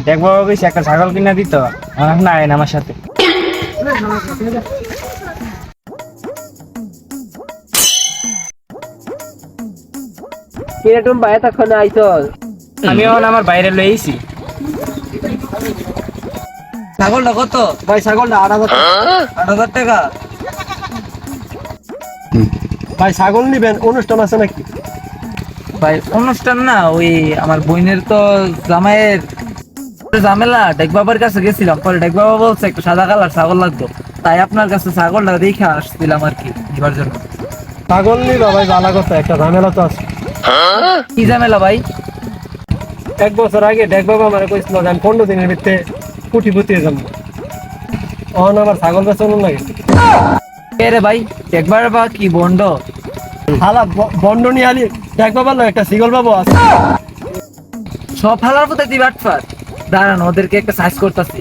দেখবো বেশি একটা ছাগল কিনা দিত না আইন আমার সাথে। কিরকম ভাই তখন আইতো? আমি এখন আমার বাইরে লইছি। ছাগলটা কত ভাই? ছাগলটা 8,000 টাকা। ভাই ছাগল নিবেন, অনুষ্ঠান আছে নাকি? ভাই অনুষ্ঠান না, ওই আমার বোনের তো জামাইয়ের ঝামেলা। ডেক বাবার কাছে গেছিলাম, পরে ডেক বাবা বলছে একটু সাদা কালার ছাগল লাগতো, তাই আপনার কাছে ছাগলটা দেখে আসছিলাম আর কি নিবার জন্য। ছাগল নিবা ভাই, ভালো কথা, একটা ঝামেলা তো আছে। কি ঝামেলা ভাই? 1 বছর আগে ডেক বাবা আমার কইছিল যে আমি 15 দিনের ভিতরে কুটিপুতি যাবো। অন আমার ছাগল বেচন লাগে। কে রে ভাই? ডেক বাবা কি বন্ড? হালা বন্ড নিয়ে আলি ডেক বাবার লগে একটা ছাগল বাবু আছে। সব হালার পথে দিবাট দাঁড়ান, ওদেরকে একটা সাইজ করতেছি।